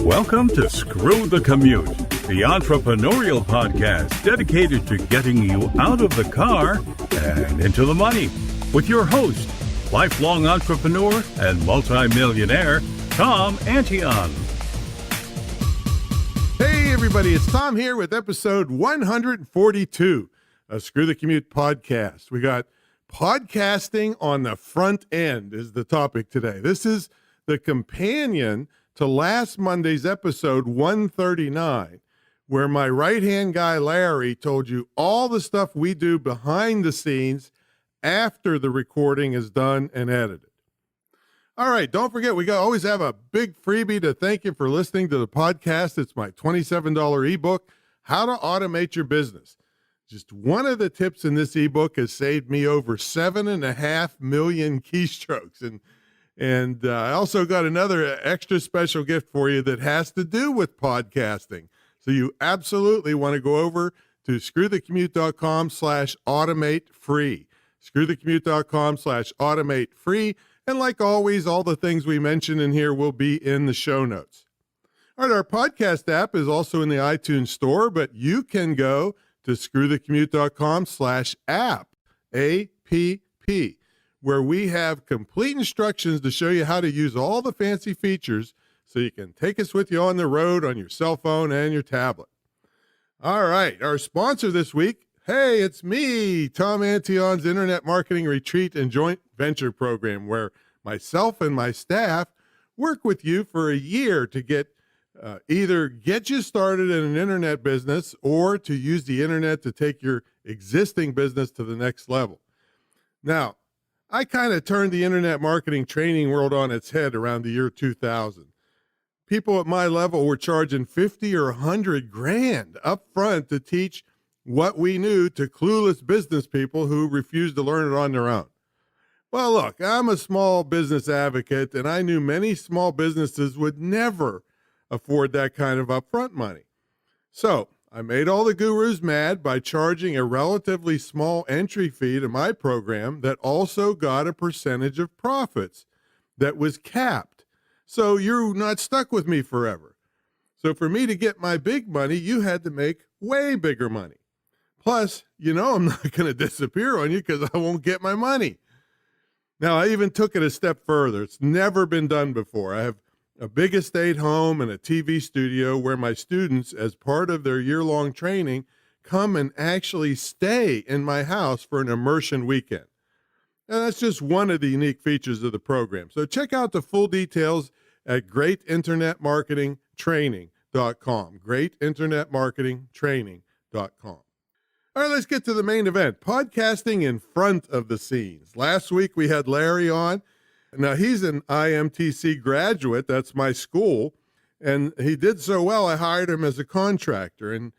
Welcome to Screw the Commute, the entrepreneurial podcast dedicated to getting you out of the car and into the money. With your host, lifelong entrepreneur and multimillionaire, Tom Antion. Hey everybody, it's Tom here with episode 142 of Screw the Commute podcast. We got podcasting on the front end is the topic today. This is the companion to last Monday's episode 139, where my right-hand guy, Larry, told you all the stuff we do behind the scenes after the recording is done and edited. All right, don't forget, we always have a big freebie to thank you for listening to the podcast. It's my $27 ebook, How to Automate Your Business. Just one of the tips in this ebook has saved me over 7.5 million keystrokes. And I also got another extra special gift for you that has to do with podcasting. So you absolutely want to go over to screwthecommute.com/automate free. Screwthecommute.com/automate free. And like always, all the things we mention in here will be in the show notes. All right, our podcast app is also in the iTunes store, but you can go to screwthecommute.com/app, A-P-P, where we have complete instructions to show you how to use all the fancy features so you can take us with you on the road on your cell phone and your tablet. All right, our sponsor this week, hey, it's me, Tom Antion's Internet Marketing Retreat and Joint Venture Program, where myself and my staff work with you for a year to get either get you started in an internet business or to use the internet to take your existing business to the next level. Now, I kind of turned the internet marketing training world on its head around the year 2000. People at my level were charging 50 or 100 grand up front to teach what we knew to clueless business people who refused to learn it on their own. Well, look, I'm a small business advocate, and I knew many small businesses would never afford that kind of upfront money. So I made all the gurus mad by charging a relatively small entry fee to my program that also got a percentage of profits that was capped. So you're not stuck with me forever. So for me to get my big money, you had to make way bigger money. Plus, you know I'm not going to disappear on you because I won't get my money. Now, I even took it a step further. It's never been done before. I have a big estate home and a TV studio where my students, as part of their year-long training, come and actually stay in my house for an immersion weekend. And that's just one of the unique features of the program. So check out the full details at greatinternetmarketingtraining.com, greatinternetmarketingtraining.com. All right, let's get to the main event, podcasting in front of the scenes. Last week, we had Larry on. Now, he's an IMTC graduate. That's my school. And he did so well, I hired him as a contractor. And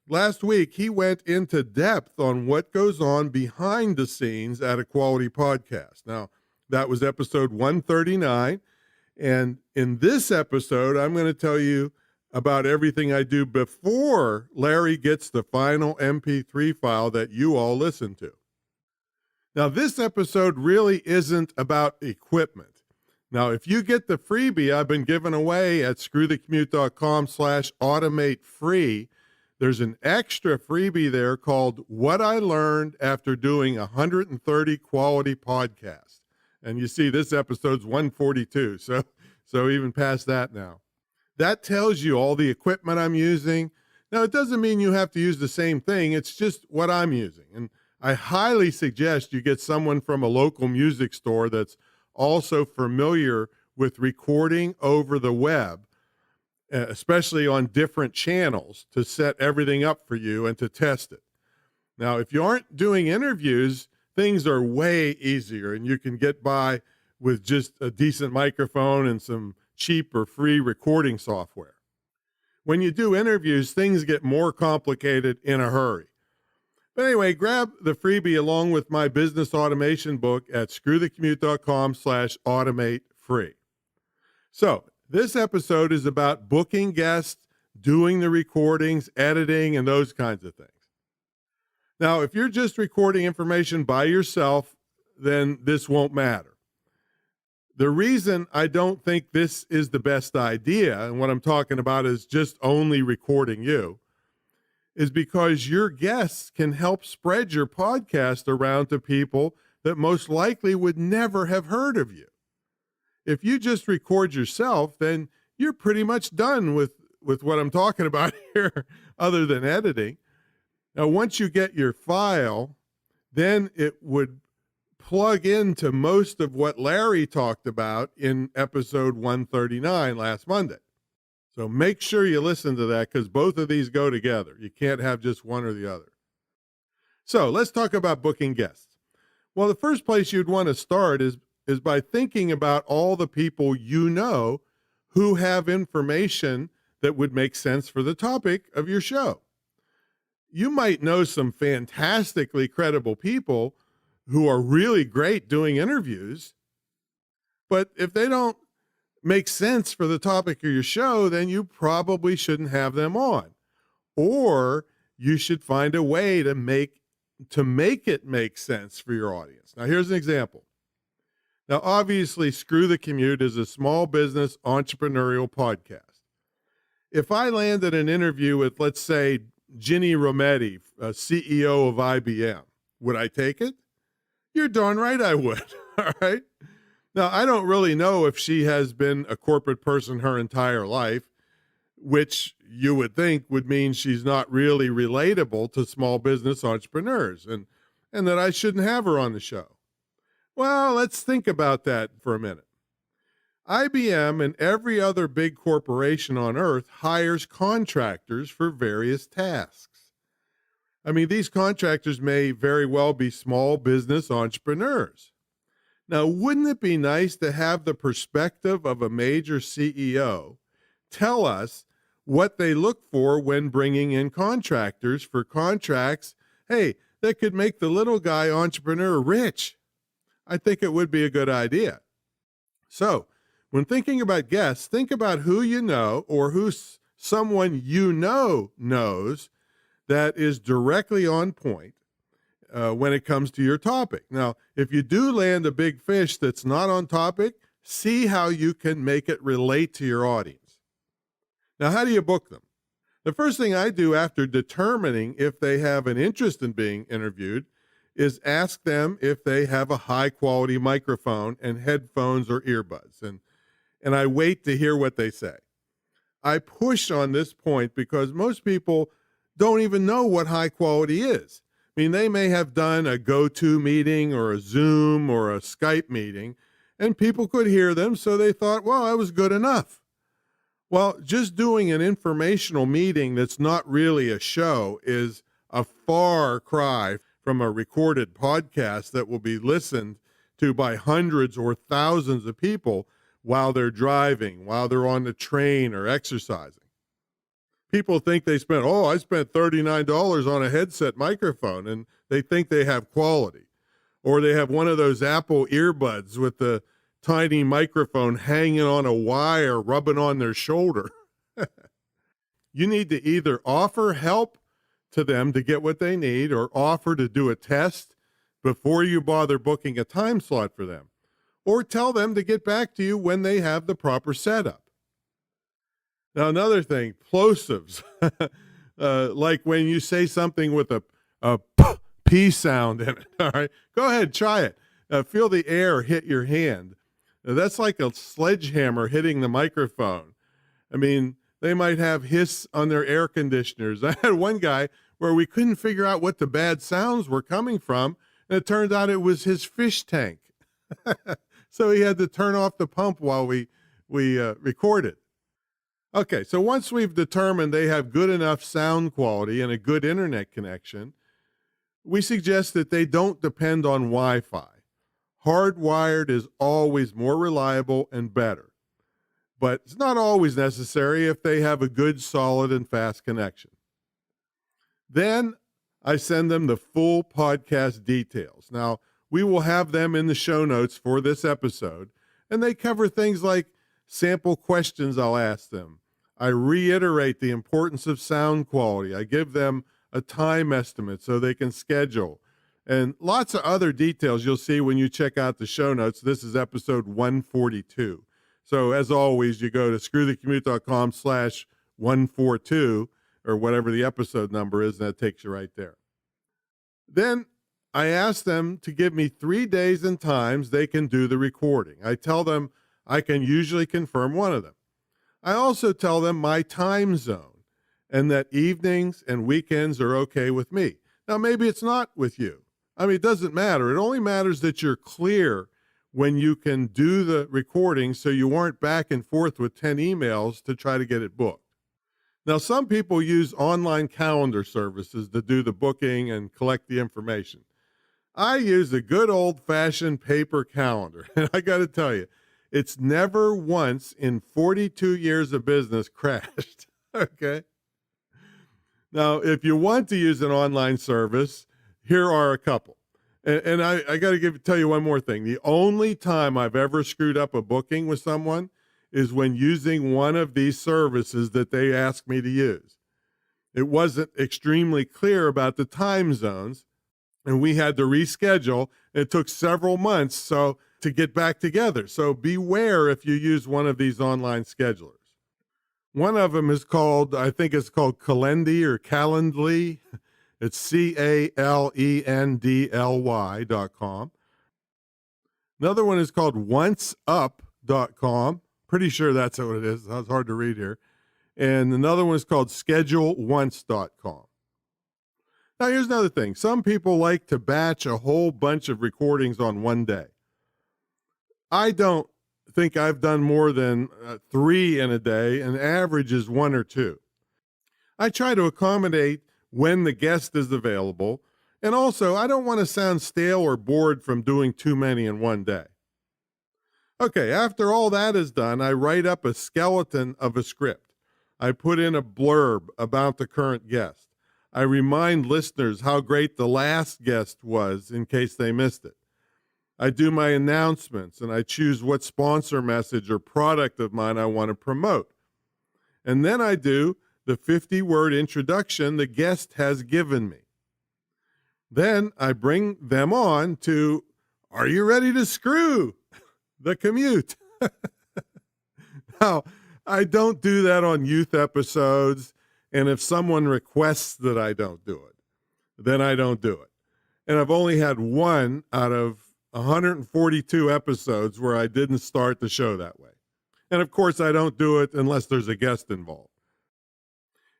last week, he went into depth on what goes on behind the scenes at a quality podcast. Now, that was episode 139. And in this episode, I'm going to tell you about everything I do before Larry gets the final MP3 file that you all listen to. Now, this episode really isn't about equipment. Now, if you get the freebie I've been giving away at screwthecommute.com/automate free, there's an extra freebie there called What I Learned After Doing 130 Quality Podcasts. And you see this episode's 142, so even past that now. That tells you all the equipment I'm using. Now, it doesn't mean you have to use the same thing. It's just what I'm using. And I highly suggest you get someone from a local music store that's also familiar with recording over the web, especially on different channels, to set everything up for you and to test it. Now, if you aren't doing interviews, things are way easier, and you can get by with just a decent microphone and some cheap or free recording software. When you do interviews, things get more complicated in a hurry. But anyway, grab the freebie along with my business automation book at screwthecommute.com/automate free. So this episode is about booking guests, doing the recordings, editing, and those kinds of things. Now, if you're just recording information by yourself, then this won't matter. The reason I don't think this is the best idea, and what I'm talking about is just only recording you, is because your guests can help spread your podcast around to people that most likely would never have heard of you. If you just record yourself, then you're pretty much done with what I'm talking about here, other than editing. Now, once you get your file, then it would plug into most of what Larry talked about in episode 139 last Monday. So make sure you listen to that, because both of these go together. You can't have just one or the other. So let's talk about booking guests. Well, the first place you'd want to start is by thinking about all the people you know who have information that would make sense for the topic of your show. You might know some fantastically credible people who are really great doing interviews, but if they don't make sense for the topic of your show, then you probably shouldn't have them on. Or you should find a way to make it make sense for your audience. Now, here's an example. Now, obviously, Screw the Commute is a small business entrepreneurial podcast. If I landed an interview with, let's say, Ginny Rometty, CEO of IBM, would I take it? You're darn right I would. All right. Now, I don't really know if she has been a corporate person her entire life, which you would think would mean she's not really relatable to small business entrepreneurs, and that I shouldn't have her on the show. Well, let's think about that for a minute. IBM and every other big corporation on earth hires contractors for various tasks. I mean, these contractors may very well be small business entrepreneurs. Now, wouldn't it be nice to have the perspective of a major CEO tell us what they look for when bringing in contractors for contracts, hey, that could make the little guy entrepreneur rich? I think it would be a good idea. So, when thinking about guests, think about who you know or who someone you know knows that is directly on point when it comes to your topic. Now, if you do land a big fish that's not on topic, see how you can make it relate to your audience. Now, how do you book them? The first thing I do after determining if they have an interest in being interviewed is ask them if they have a high-quality microphone and headphones or earbuds, and I wait to hear what they say. I push on this point because most people don't even know what high quality is. I mean, they may have done a go-to meeting or a Zoom or a Skype meeting, and people could hear them, so they thought, well, that was good enough. Well, just doing an informational meeting that's not really a show is a far cry from a recorded podcast that will be listened to by hundreds or thousands of people while they're driving, while they're on the train or exercising. People think I spent $39 on a headset microphone, and they think they have quality. Or they have one of those Apple earbuds with the tiny microphone hanging on a wire, rubbing on their shoulder. You need to either offer help to them to get what they need or offer to do a test before you bother booking a time slot for them, or tell them to get back to you when they have the proper setup. Now, another thing, plosives, like when you say something with a P sound in it, all right? Go ahead, try it. Feel the air hit your hand. Now, that's like a sledgehammer hitting the microphone. I mean, they might have hiss on their air conditioners. I had one guy where we couldn't figure out what the bad sounds were coming from, and it turned out it was his fish tank. So he had to turn off the pump while we recorded. Okay, so once we've determined they have good enough sound quality and a good internet connection, we suggest that they don't depend on Wi-Fi. Hardwired is always more reliable and better, but it's not always necessary if they have a good, solid, and fast connection. Then I send them the full podcast details. Now, we will have them in the show notes for this episode, and they cover things like sample questions I'll ask them. I reiterate the importance of sound quality. I give them a time estimate so they can schedule. And lots of other details you'll see when you check out the show notes. This is episode 142. So as always, you go to screwthecommute.com/142 or whatever the episode number is, and that takes you right there. Then I ask them to give me 3 days and times they can do the recording. I tell them I can usually confirm one of them. I also tell them my time zone and that evenings and weekends are okay with me. Now, maybe it's not with you. I mean, it doesn't matter. It only matters that you're clear when you can do the recording so you aren't back and forth with 10 emails to try to get it booked. Now, some people use online calendar services to do the booking and collect the information. I use a good old-fashioned paper calendar, and I got to tell you, it's never once in 42 years of business crashed, okay? Now, if you want to use an online service, here are a couple. And I got to tell you one more thing. The only time I've ever screwed up a booking with someone is when using one of these services that they asked me to use. It wasn't extremely clear about the time zones, and we had to reschedule. It took several months to get back together. So beware if you use one of these online schedulers. One of them is called, I think it's called Calendly or Calendly. It's CALENDLY.com. Another one is called onceup.com. Pretty sure that's what it is. It's hard to read here. And another one is called scheduleonce.com. Now, here's another thing. Some people like to batch a whole bunch of recordings on one day. I don't think I've done more than 3 in a day, and average is 1 or 2. I try to accommodate when the guest is available, and also I don't want to sound stale or bored from doing too many in one day. Okay, after all that is done, I write up a skeleton of a script. I put in a blurb about the current guest. I remind listeners how great the last guest was in case they missed it. I do my announcements, and I choose what sponsor message or product of mine I want to promote. And then I do the 50-word introduction the guest has given me. Then I bring them on to, are you ready to screw the commute? Now, I don't do that on youth episodes, and if someone requests that I don't do it, then I don't do it. And I've only had one out of 142 episodes where I didn't start the show that way. And of course, I don't do it unless there's a guest involved.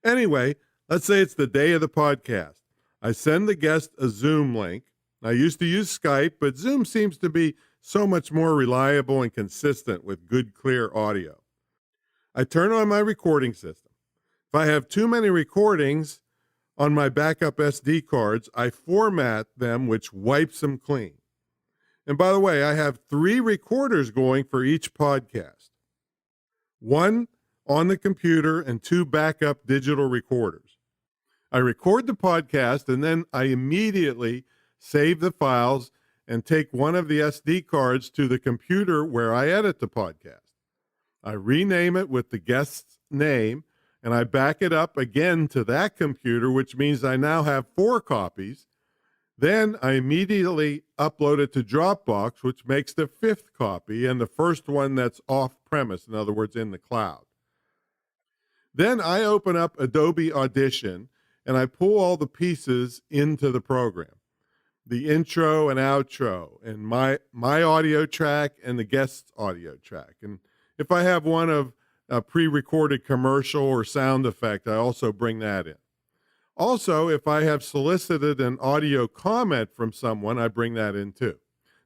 Anyway, let's say it's the day of the podcast. I send the guest a Zoom link. I used to use Skype, but Zoom seems to be so much more reliable and consistent with good, clear audio. I turn on my recording system. If I have too many recordings on my backup SD cards, I format them, which wipes them clean. And by the way, I have 3 recorders going for each podcast. 1 on the computer and 2 backup digital recorders. I record the podcast, and then I immediately save the files and take one of the SD cards to the computer where I edit the podcast. I rename it with the guest's name, and I back it up again to that computer, which means I now have 4 copies. Then I immediately upload it to Dropbox, which makes the 5th copy and the first one that's off-premise, in other words, in the cloud. Then I open up Adobe Audition, and I pull all the pieces into the program, the intro and outro, and my audio track and the guest's audio track. And if I have one of a pre-recorded commercial or sound effect, I also bring that in. Also, if I have solicited an audio comment from someone, I bring that in too.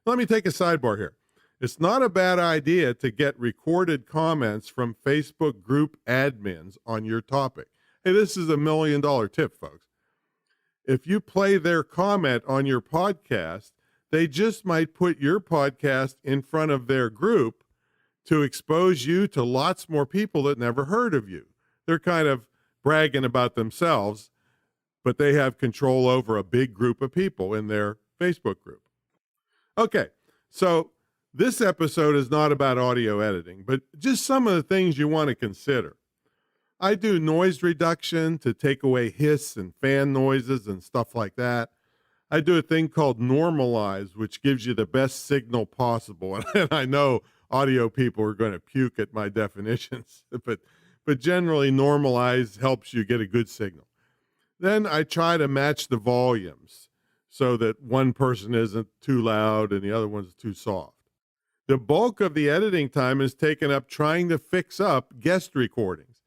Let me take a sidebar here. It's not a bad idea to get recorded comments from Facebook group admins on your topic. Hey, this is $1 million tip, folks. If you play their comment on your podcast, they just might put your podcast in front of their group to expose you to lots more people that never heard of you. They're kind of bragging about themselves, but they have control over a big group of people in their Facebook group. Okay, so this episode is not about audio editing, but just some of the things you want to consider. I do noise reduction to take away hiss and fan noises and stuff like that. I do a thing called normalize, which gives you the best signal possible. And I know audio people are going to puke at my definitions, but generally normalize helps you get a good signal. Then I try to match the volumes so that one person isn't too loud and the other one's too soft. The bulk of the editing time is taken up trying to fix up guest recordings.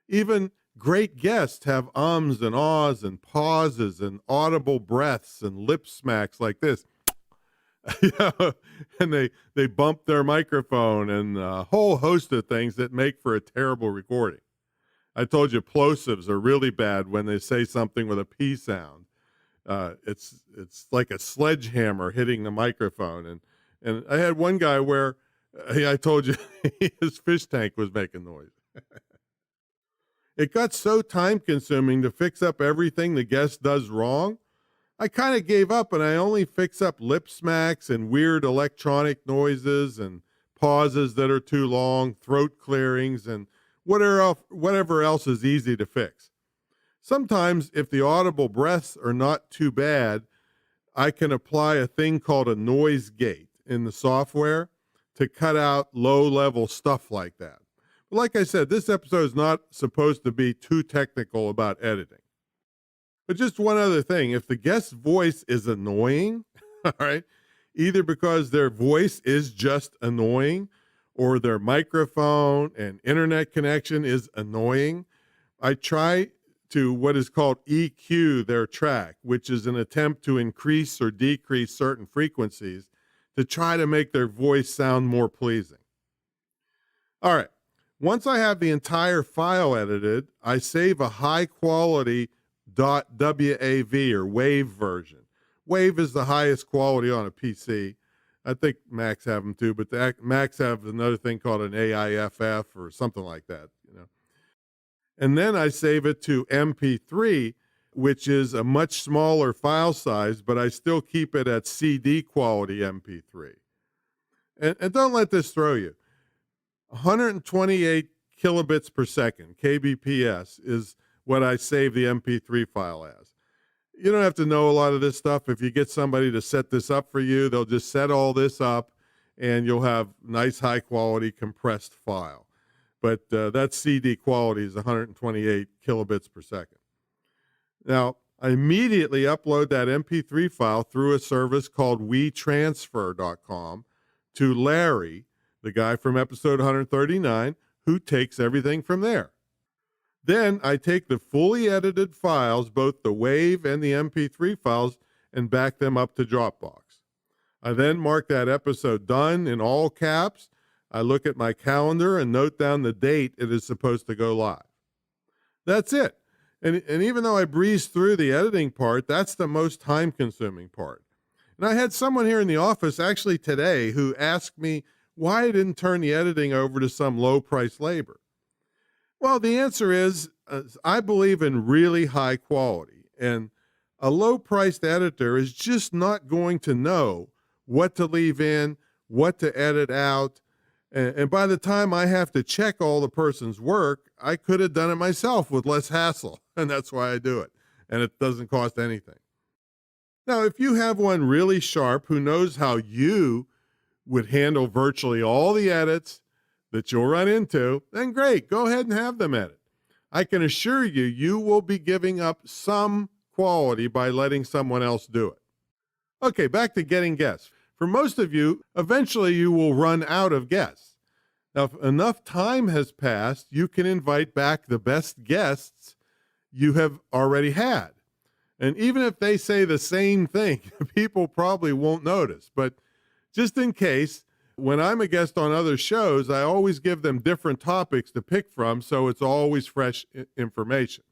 Even great guests have ums and ahs and pauses and audible breaths and lip smacks like this. And they bump their microphone and a whole host of things that make for a terrible recording. I told you plosives are really bad when they say something with a P sound. It's like a sledgehammer hitting the microphone. And I had one guy where I told you his fish tank was making noise. It got so time consuming to fix up everything the guest does wrong. I kind of gave up and I only fix up lip smacks and weird electronic noises and pauses that are too long, throat clearings, and whatever else is easy to fix. Sometimes, if the audible breaths are not too bad, I can apply a thing called a noise gate in the software to cut out low-level stuff like that. But like I said, this episode is not supposed to be too technical about editing. But just one other thing, if the guest's voice is annoying, all right, either because their voice is just annoying or their microphone and internet connection is annoying, I try to what is called EQ their track, which is an attempt to increase or decrease certain frequencies to try to make their voice sound more pleasing. All right, once I have the entire file edited, I save a high-quality .wav or WAV version. WAV is the highest quality on a PC. I think Macs have them too, but the Macs have another thing called an AIFF or something like that, you know. And then I save it to MP3, which is a much smaller file size, but I still keep it at CD quality MP3. And don't let this throw you. 128 kilobits per second, kbps, is what I save the MP3 file as. You don't have to know a lot of this stuff. If you get somebody to set this up for you, they'll just set all this up and you'll have nice high quality compressed file. But that CD quality is 128 kilobits per second. Now, I immediately upload that MP3 file through a service called WeTransfer.com to Larry, the guy from episode 139, who takes everything from there. Then I take the fully edited files, both the WAV and the MP3 files, and back them up to Dropbox. I then mark that episode done in all caps. I look at my calendar and note down the date it is supposed to go live. That's it. And even though I breeze through the editing part, that's the most time-consuming part. And I had someone here in the office actually today who asked me why I didn't turn the editing over to some low-price labor. Well, the answer is I believe in really high quality, and a low-priced editor is just not going to know what to leave in, what to edit out, and by the time I have to check all the person's work, I could have done it myself with less hassle, and that's why I do it, and it doesn't cost anything. Now, if you have one really sharp who knows how you would handle virtually all the edits that you'll run into, then great, go ahead and have them edit. I can assure you, you will be giving up some quality by letting someone else do it. Okay, back to getting guests. For most of you, eventually you will run out of guests. Now, if enough time has passed, you can invite back the best guests you have already had. And even if they say the same thing, people probably won't notice. But just in case, when I'm a guest on other shows, I always give them different topics to pick from, so it's always fresh information.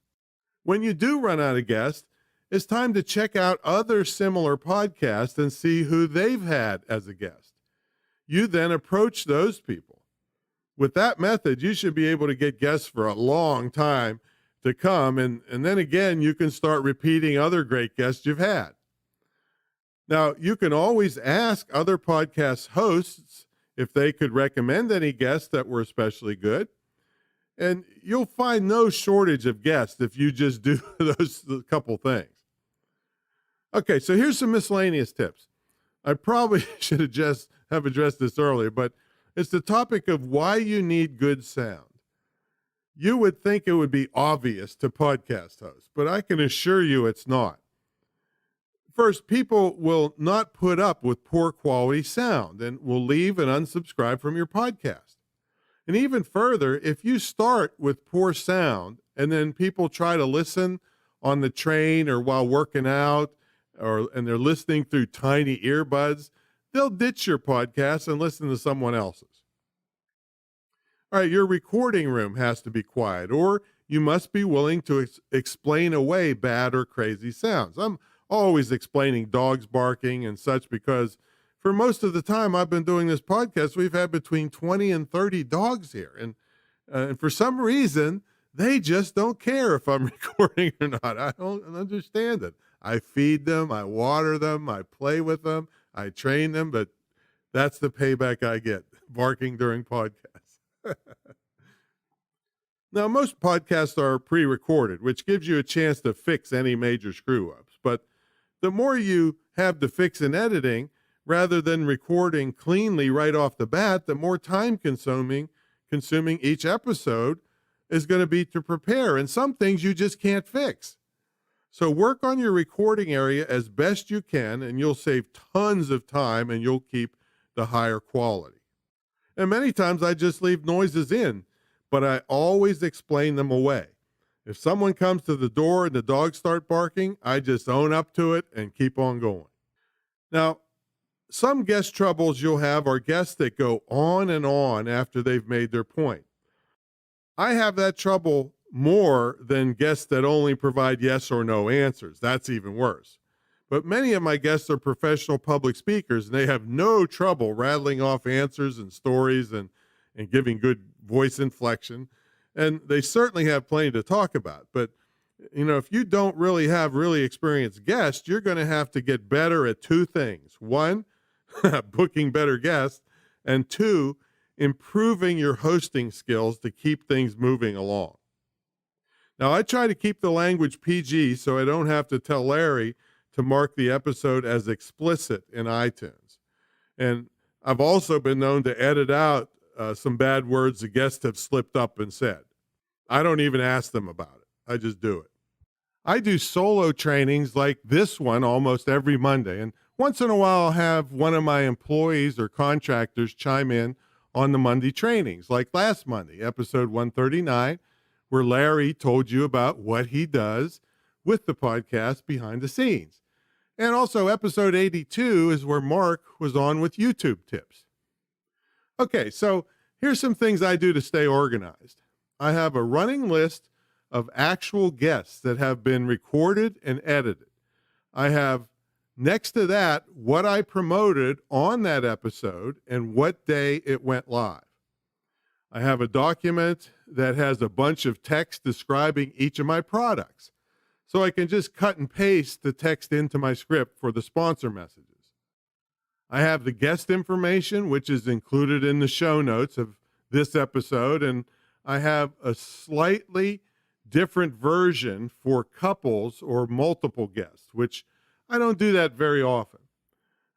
When you do run out of guests, it's time to check out other similar podcasts and see who they've had as a guest. You then approach those people. With that method, you should be able to get guests for a long time to come, and then again, you can start repeating other great guests you've had. Now, you can always ask other podcast hosts if they could recommend any guests that were especially good. And you'll find no shortage of guests if you just do those couple things. Okay, so here's some miscellaneous tips. I probably should have addressed this earlier, but it's the topic of why you need good sound. You would think it would be obvious to podcast hosts, but I can assure you it's not. First, people will not put up with poor quality sound and will leave and unsubscribe from your podcast. And even further, if you start with poor sound and then people try to listen on the train or while working out, and they're listening through tiny earbuds, they'll ditch your podcast and listen to someone else's. All right, your recording room has to be quiet, or you must be willing to explain away bad or crazy sounds. I'm always explaining dogs barking and such because for most of the time I've been doing this podcast, we've had between 20 and 30 dogs here. And for some reason, they just don't care if I'm recording or not. I don't understand it. I feed them, I water them, I play with them, I train them, but that's the payback I get, barking during podcasts. Now, most podcasts are pre-recorded, which gives you a chance to fix any major screw-ups. But the more you have to fix in editing, rather than recording cleanly right off the bat, the more time consuming each episode is going to be to prepare. And some things you just can't fix. So work on your recording area as best you can, and you'll save tons of time and you'll keep the higher quality. And many times I just leave noises in, but I always explain them away. If someone comes to the door and the dogs start barking, I just own up to it and keep on going. Now, some guest troubles you'll have are guests that go on and on after they've made their point. I have that trouble more than guests that only provide yes or no answers. That's even worse. But many of my guests are professional public speakers, and they have no trouble rattling off answers and stories and giving good voice inflection. And they certainly have plenty to talk about. But, if you don't really have really experienced guests, you're going to have to get better at two things. One, booking better guests, and two, improving your hosting skills to keep things moving along. Now, I try to keep the language PG so I don't have to tell Larry to mark the episode as explicit in iTunes. And I've also been known to edit out some bad words the guests have slipped up and said. I don't even ask them about it. I just do it. I do solo trainings like this one almost every Monday. And once in a while, I'll have one of my employees or contractors chime in on the Monday trainings, like last Monday, episode 139, where Larry told you about what he does with the podcast behind the scenes. And also episode 82 is where Mark was on with YouTube tips. Okay, so here's some things I do to stay organized. I have a running list of actual guests that have been recorded and edited. I have next to that what I promoted on that episode and what day it went live. I have a document that has a bunch of text describing each of my products. So I can just cut and paste the text into my script for the sponsor messages. I have the guest information, which is included in the show notes of this episode. And I have a slightly different version for couples or multiple guests, which I don't do that very often.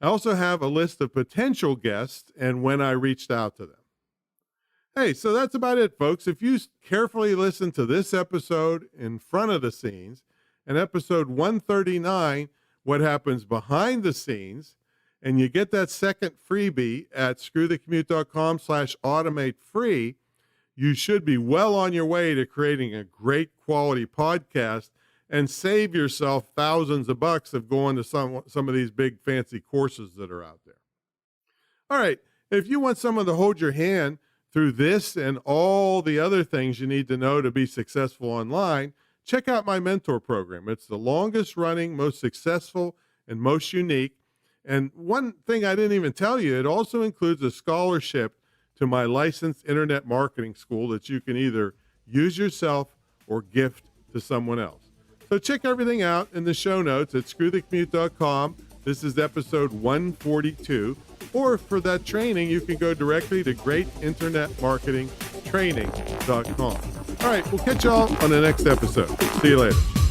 I also have a list of potential guests and when I reached out to them. Hey, so that's about it, folks. If you carefully listen to this episode in front of the scenes and episode 139, what happens behind the scenes, and you get that second freebie at screwthecommute.com/automate free, you should be well on your way to creating a great quality podcast and save yourself thousands of bucks of going to some of these big fancy courses that are out there. All right, if you want someone to hold your hand through this and all the other things you need to know to be successful online, check out my mentor program. It's the longest running, most successful, and most unique. And one thing I didn't even tell you, it also includes a scholarship to my licensed internet marketing school that you can either use yourself or gift to someone else. So check everything out in the show notes at screwthecommute.com. This is episode 142. Or for that training, you can go directly to greatinternetmarketingtraining.com. All right, we'll catch y'all on the next episode. See you later.